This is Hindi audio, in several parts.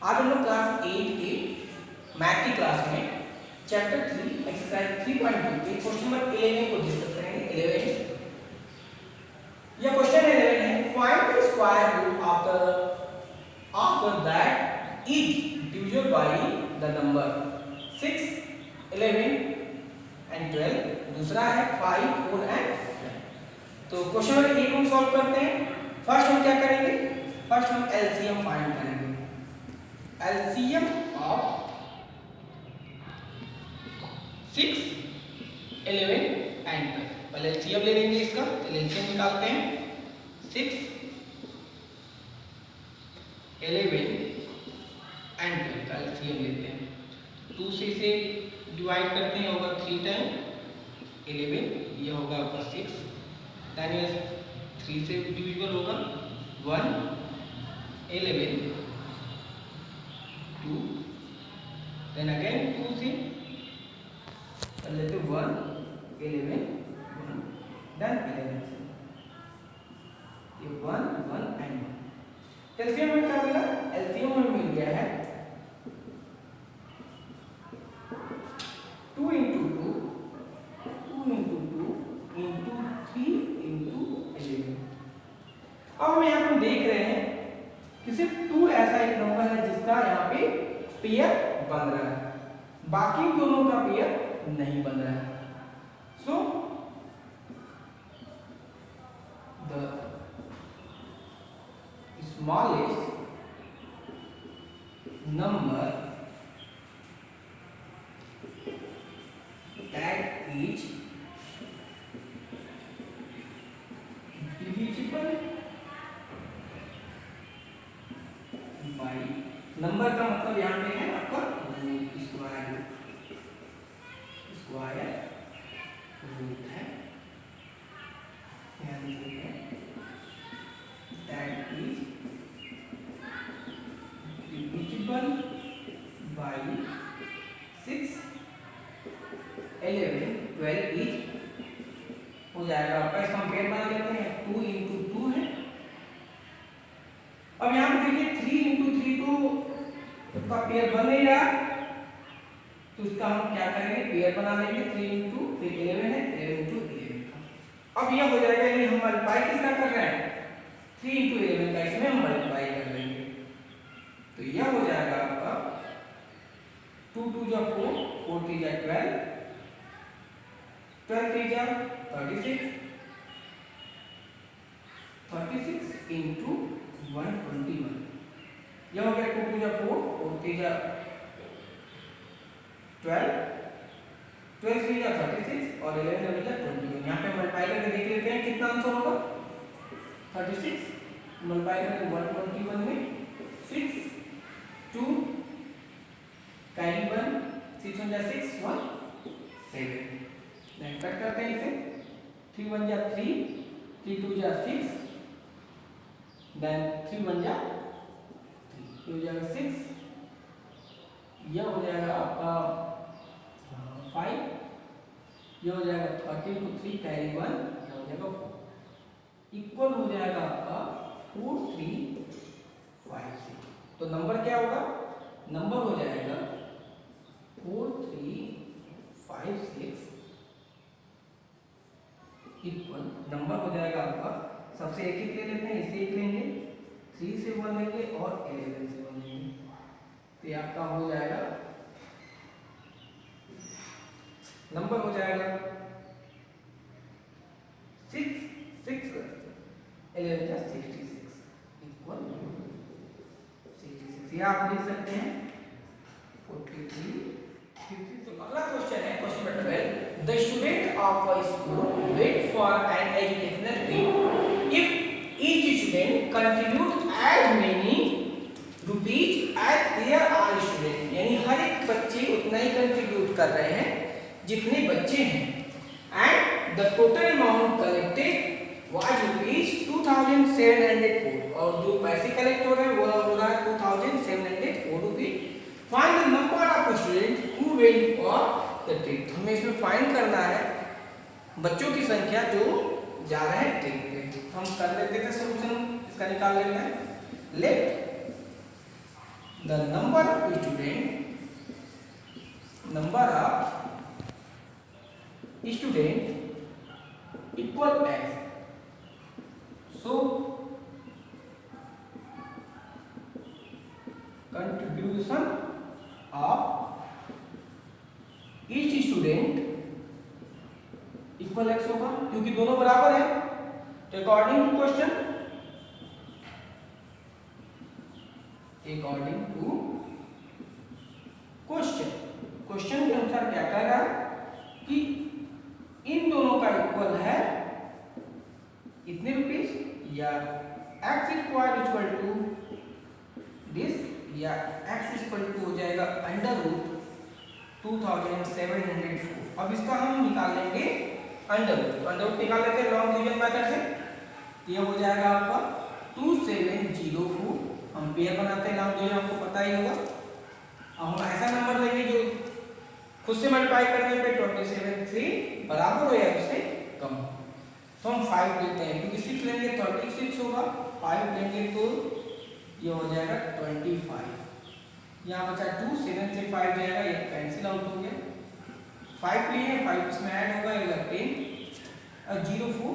आज हम लोग क्लास 8 के मैथ की क्लास में चैप्टर 3 एक्सरसाइज 3.2 के क्वेश्चन नंबर 11 को डिस्कस करेंगे। 11 यह क्वेश्चन 11 है, find the square root after that is divisible by the number 6, 11 and 12। दूसरा है 5, 4 एंड 12। तो क्वेश्चन नंबर 1 हम सॉल्व करते हैं। फर्स्ट हम क्या करेंगे, फर्स्ट हम एलसीएम फाइंड करेंगे। LCM of 6, 11 and 12। पहले एलसीएम ले लेंगे इसका, तो एलसीएम निकालते हैं। 6, 11 एंड 12 का एलसीएम लेते हैं। 2 से इसे डिवाइड करते हैं, होगा 3 टाइम 11, ये होगा आपका 6, देन 3 से डिविजिबल होगा 1, 11, 2, then again 2 से लेते 1, 11, 1, then 11 से ये 1, 1 and 1। एलसीएम में क्या मिला, एलसीएम में मिल गया है 2 into 2, 2 into 2 into 3 into 11। अब हम यहाँ पर देख रहे हैं कि सिर्फ 2 ऐसा एक नंबर है जिसका यहाँ पे पेयर बन रहा है, बाकी दोनों का पेयर नहीं बन रहा है। So the smallest number that is divisible bye, number का मतलब यहाँ पे है आपका स्क्वायर रूट है, that is divisible bye 6, 11, 12 is हो जाएगा आपका। इसका हम पेयर बना लेते हैं, 2 into 2 है। अब यहाँ पे देखिए 3 into 3 तो का पेयर बन नहीं रहा, तो इसका हम क्या करेंगे, पेयर बना लेंगे। 3 into 3 11 है, 11 into 11 का। अब यह हो जाएगा, यानी हम मल्टीप्लाई किसका कर रहे हैं, 3 into 11 का इसमें हम मल्टीप्लाई कर लेंगे। तो यह हो जाएगा आपका 2 2 जा 4, 4 3 जा 12, 12 3 जा 36, 36 into 121। यह हो गया 2 2 जा 4, 4 3 जा 12, 12 3 जा 36 और 11 जा 21। यहाँ पे मल्टीप्लाई करके देख लेते हैं कितना आंसर होगा। 36 मल्टीप्लाई करके 121 में 6, 2 कैरी 1, 6 1 जा 6, 1 7। नेक्स्ट कट करते हैं इसे, 3 1 जा 3, 3 2 जा 6, देन 3 1 जा 3, ये हो जाएगा 6, यह हो जाएगा आपका 5, यह हो जाएगा 13 to 3 कैरी 1, यह हो जाएगा 4, इक्वल हो जाएगा आपका 4 3 5 6। तो नंबर क्या होगा, नंबर हो जाएगा 4 3 5 6 इक्वल, नंबर हो जाएगा आपका, सबसे एक एक ले लेते हैं, इसे एक लेंगे, 3 से 1 लेंगे और 11 से 1 लेंगे। तो ये आपका हो जाएगा, नंबर हो जाएगा 6 6 11 जा 66 इक्वल 66। ये आप लिख सकते हैं 43 53। तो अगला क्वेश्चन है question number 12, the student of a school went for an educational trip if each student contribute as many rupees as there are student. यानी हर एक बच्चे उतना ही कंट्रीब्यूट कर रहे हैं जितने बच्चे हैं, and the total amount collected was rupees 2704। और जो पैसे कलेक्ट हो रहे हैं वो हो रहा है 2704 rupees. Find the number of students who went for the trip. हमें इसमें फाइंड करना है बच्चों की संख्या जो जा रहे हैं ट्रिप पे। हम कर लेते थे सॉल्यूशन, इसका निकाल लेते हैं। Let the number of student equal x. So contribution of each student equal x होगा, क्योंकि दोनों बराबर है। तो अकॉर्डिंग टू क्वेश्चन क्वेश्चन के अनुसार क्या कह रहा है कि इन दोनों का इक्वल है इतने रुपीस, या x इक्वल टू दिस, या x इक्वल टू हो जाएगा √2704। अब इसका हम निकाल लेंगे अंडर रूट निकाल लेते हैं लॉन्ग डिवीजन मेथड से। ये हो जाएगा आपका 2704। हम पेयर बनाते हैं लॉन्ग डिवीजन, आपको पता ही होगा। अब हम ऐसा नंबर लेंगे जो खुद से मल्टीप्लाई करने पे 27 बराबर हो या उससे कम। तो हम 5 लेते हैं, क्योंकि 6 लेंगे 36 होगा, 5 लेंगे तो ये हो जाएगा 25। यहाँ बचा 2, 7 से 5 जाएगा, ये कैंसिल आउट हो गया। 5 लिए 5 इसमें ऐड होगा, ये 10 और 04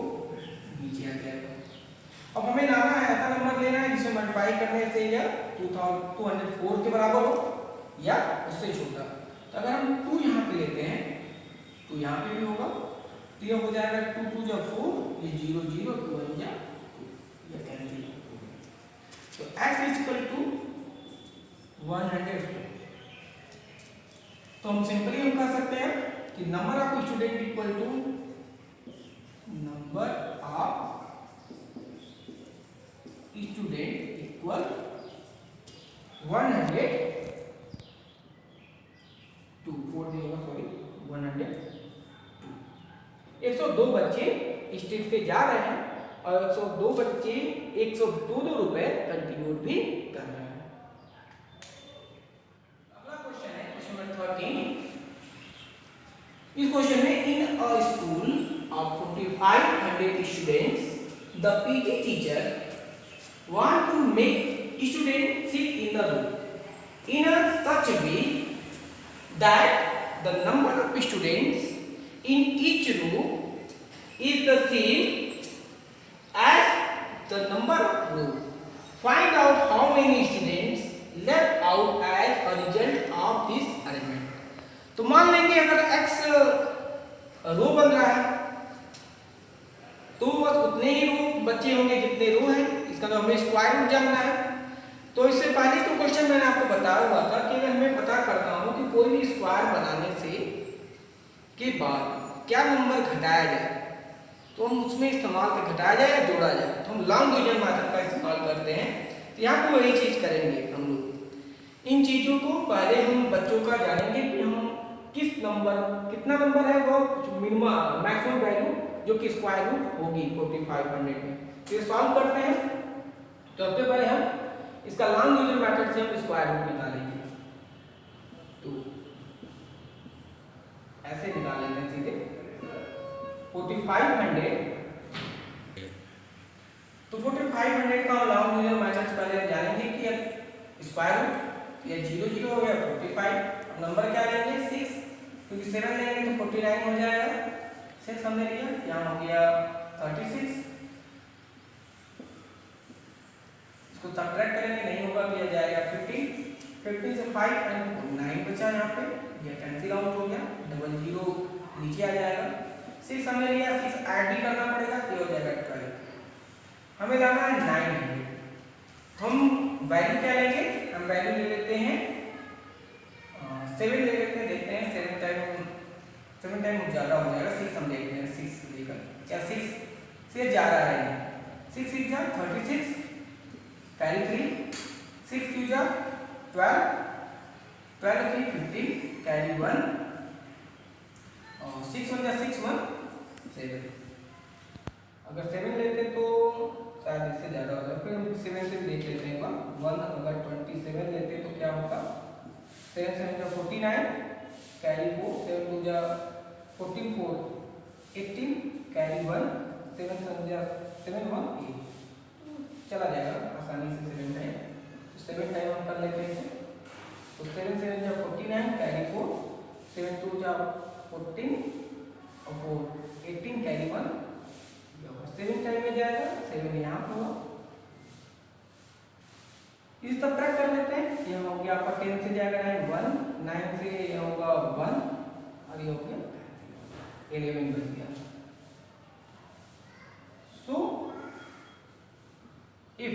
नीचे आ जाएगा। अब हमें लाना है ऐसा नंबर लेना है जिसे मल्टीप्लाई करने से या 204 के बराबर हो या उससे छोटा। तो अगर हम 2 यहाँ पे लेते हैं तो यहाँ पे भी होगा, तो ये हो जाएगा 2 2 जा 4, ये 0 0 2 1 जा 2, ये कैंसिल हो गया। तो x इक्वल टू 104। तो हम सिंपली हम कह सकते हैं कि number of student equal to number of student equal 102 बच्चे स्टेज पे जा रहे हैं और 102 बच्चे 102 रुपए कंट्रीब्यूट भी कर रहे हैं। अगला क्वेश्चन है क्वेश्चन नंबर 13। इस क्वेश्चन में इन अ school of 4500 students, the PT teacher want to make students sit in the room in a such way that the number of students in each room is the same as the number of rows. Find out how many students left out as a result of this arrangement. तो मान लेंगे अगर x रो बन रहा है तो बस उतने ही रो बच्चे होंगे जितने रो हैं। इसका तो हमें स्क्वायर रूट जानना है। तो इससे पहले तो क्वेश्चन मैंने आपको बताया हुआ था कि अगर मैं पता करता हूं कि कोई भी स्क्वायर बनाने से के बाद क्या नंबर घटाया जाए तो हम उसमें इस्तेमाल कर घटाया जाए या जोड़ा जाए, तो हम लॉन्ग डिवीजन मेथड का इस्तेमाल करते हैं। तो यहाँ पे वही चीज करेंगे हम लोग। इन चीजों को पहले हम बच्चों का जानेंगे कि हम किस नंबर कितना नंबर है वो मिनिमम मैक्सिमम वैल्यू जो कि स्क्वायर रूट होगी 4500 में। तो ये सॉल्व करते हैं। तो सबसे पहले हम इसका लॉन्ग डिवीजन मेथड से हम स्क्वायर रूट निकालेंगे। तो ऐसे निकाल लेते हैं सीधे 4500। तो 4500 का लॉन्ग डिवीजन मेथड पहले हम जानेंगे कि स्क्वायर रूट या 0 0 हो गया 45। नंबर क्या लेंगे 6, क्योंकि 7 लेंगे तो 49 हो जाएगा। 6 हमने लिया, यहाँ हो गया 36। इसको सब्ट्रैक्ट करेंगे नहीं होगा तो यह जाएगा 15 से 5 एंड 9 बचा यहाँ पे, यह कैंसिल आउट हो गया। 00 नीचे आ जाएगा। 6 हमने लिया, 6 ऐड भी करना पड़ेगा तो हो जाएगा 12। हमें लाना है 900। हम वैल्यू क्या लेंगे, हम वैल्यू ले लेते हैं 7 ले लेते हैं। देखते हैं 7 टाइम ज़्यादा हो जाएगा। 6 हम देखते हैं 6 लेकर क्या 6 से जा रहा है। 6 6 जा 36 कैरी 3, 6 2 जा 12, 12 3 15 कैरी 1 और 6 1 जा 6 1 7। अगर 7 लेते तो शायद इससे ज़्यादा हो जाएगा, फिर हम 7 से देख लेते हैं 1। अगर 27 लेते तो क्या होगा 7 7 जा 49 कैरी 4, 7 2 जा 14 4 18 कैरी 1, 7 7 जा 7 1 8 चला जाएगा आसानी से 7 टाइम। तो 7 टाइम हम कर लेते हैं। तो 7 7 जा 49 कैरी 4, 7 2 जा 14 और 4 18 कैरी 1, 7 टाइम में जाएगा, 7 यहाँ पर होगा। इस सब ट्रैक कर लेते हैं। ये हो गया आपका 10 से जाएगा 9 1, 9 से ये होगा 1 और ये हो गया 11 बच गया। सो if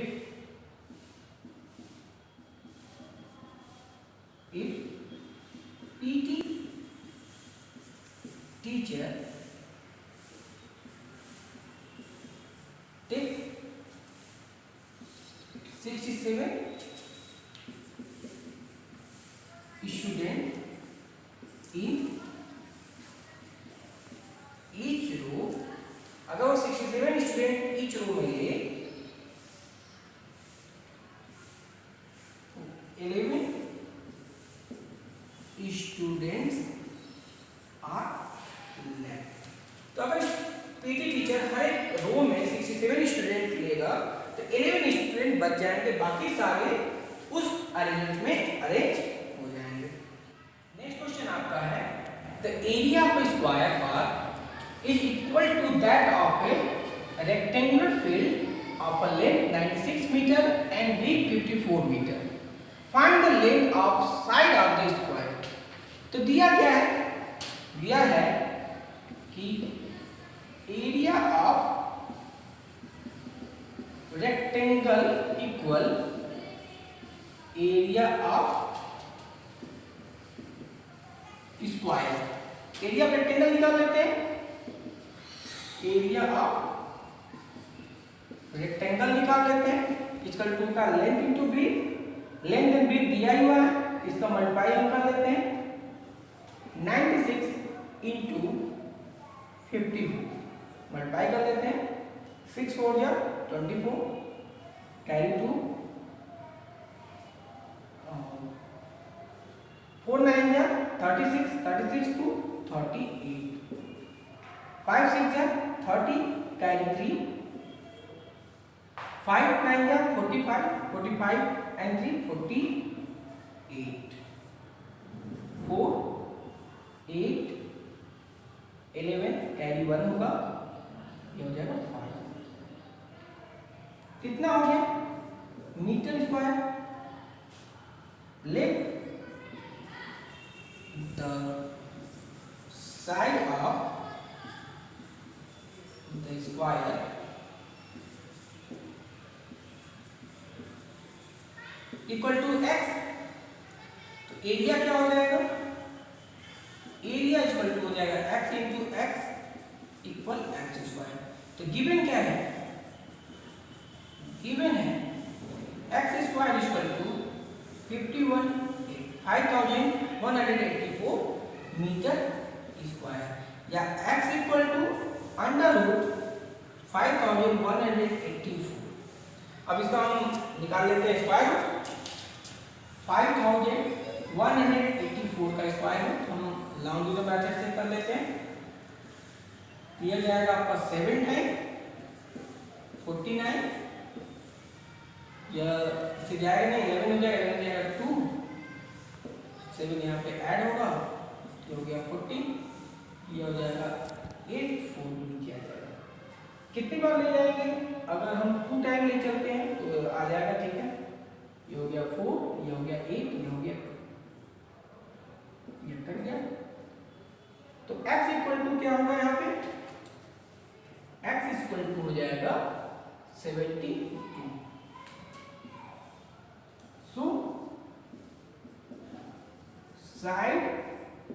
PT teacher take 67 student in each row, अगर वो 67 स्टूडेंट each row में ले 11 स्टूडेंट्स आर लेफ्ट। तो अगर पीटी टीचर हर एक रो में 67 स्टूडेंट लेगा तो 11 स्टूडेंट बच जाएंगे, बाकी सारे उस अरेंजमेंट में अरेंज हो जाएंगे। नेक्स्ट क्वेश्चन आपका है the area of square park is equal to that of a rectangular field of a length 96 metre and breadth 54 metre. Find the length of side of the square. तो दिया क्या है, दिया है कि area of rectangle equal area of square. Area of rectangle निकाल लेते हैं, एरिया ऑफ रेक्टेंगल निकाल लेते हैं, इसका टू का length into breadth, length and breadth दिया हुआ है, इसका मल्टीप्लाई हम कर लेते हैं 96 इंटू 54 मल्टीप्लाई कर लेते हैं, 6 4 जा 24 कैरी 2 4 9 जा 36 36 टू 38 5 6 जा 30 कैरी 3 5 9 जा 45 45 and 3 48 4 8 11 कैरी 1 होगा, ये हो जाएगा 5। कितना हो गया metre square. Let the side of the square equal to x। तो एरिया क्या हो जाएगा, एरिया इक्वल टू हो जाएगा x into X equal X square. तो गिवन क्या है, गिवन है X square equal to 5184 metre square या x equal to under root 5184। अब इसका हम निकाल लेते हैं स्क्वायर रूट। 5184 का स्क्वायर रूट हम लॉन्गिट्यूडल मेथड से कर लेते हैं। दिया जाएगा आपका 7 टाइम 49, या इसे जाएगा नहीं 11 हो जाएगा, 11 जाएगा 2, 7 यहाँ पे ऐड होगा, ये हो गया 40, ये हो जाएगा 8 4 नीचे आ जाएगा। कितनी बार ले जाएंगे, अगर हम 2 टाइम ले चलते हैं तो आ जाएगा, ठीक है। ये हो गया 4, ये हो गया 8, ये हो गया 2, ये कट गया। तो x इक्वल टू क्या होगा यहाँ पे, x इक्वल टू हो जाएगा 72। So side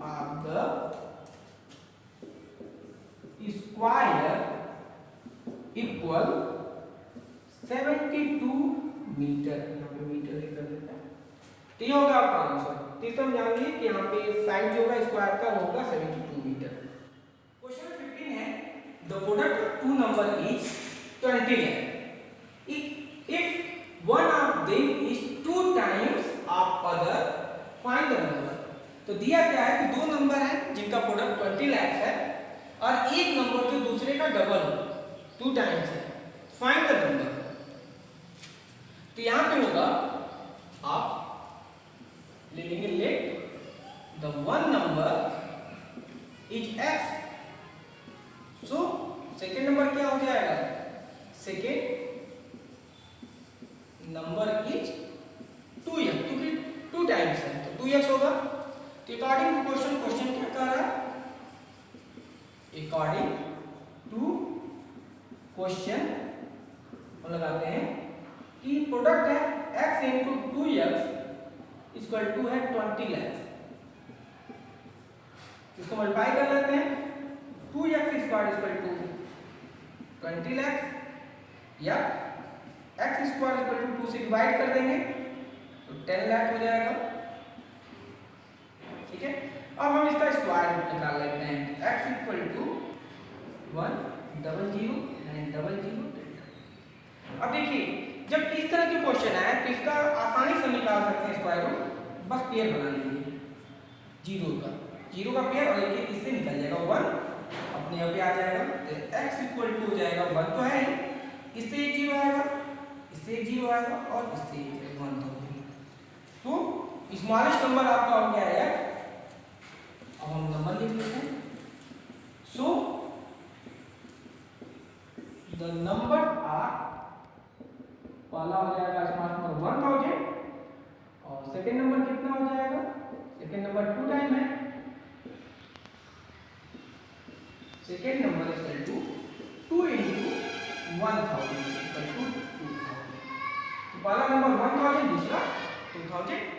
of the square equal 72 metre. यहाँ पे मीटर ही कर देता है, तो ये होगा आपका आंसर। तो इसको हम जान लिए कि यहाँ पे साइड जो होगा स्क्वायर का होगा 72 मीटर। क्वेश्चन 15 है the product of two number is 20 if one of them is 2 times of other find the number। तो दिया क्या है कि दो नंबर है जिनका प्रोडक्ट 20 लाख है और एक नंबर जो दूसरे का डबल हो 2 टाइम्स है, फाइंड द नंबर। तो यहां पे होगा आप ले लेंगे the one number is x. So second number क्या हो जाएगा? सेकेंड नंबर इज 2x, क्योंकि 2 टाइम्स है तो 2x होगा। तो अकॉर्डिंग टू क्वेश्चन क्या कह रहा है? अकॉर्डिंग टू क्वेश्चन हम लगाते हैं कि प्रोडक्ट है x into 2x equal to है 20 लाख। इसको मल्टीप्लाई कर लेते हैं, 2x square equal to 20 lakh या x स्क्वायर इक्वल टू 2 से डिवाइड कर देंगे तो 10 लाख हो जाएगा। ठीक है, अब हम इसका स्क्वायर रूट निकाल लेते हैं। x equal to 100,900। अब देखिए जब इस तरह के क्वेश्चन आए तो इसका आसानी से निकाल सकते हैं स्क्वायर रूट, बस पेयर बना लीजिए जीरो का पेयर और एक इससे निकल जाएगा 1 अपने यहाँ पे आ जाएगा। तो x इक्वल टू हो जाएगा 1 तो है, इससे एक जीरो आएगा, इससे एक जीरो आएगा और इससे एक 1 तो तो स्मॉलेस्ट नंबर आपका हो गया है। अब हम नंबर लिख लेते हैं। सो द नंबर आर, पहला हो जाएगा स्मॉल नंबर 1000 और सेकंड नंबर कितना हो जाएगा? सेकंड नंबर 2 टाइम है, second number equal to 2 into 1000 equal to 2000। तो पहला नंबर 1000, दूसरा 2000।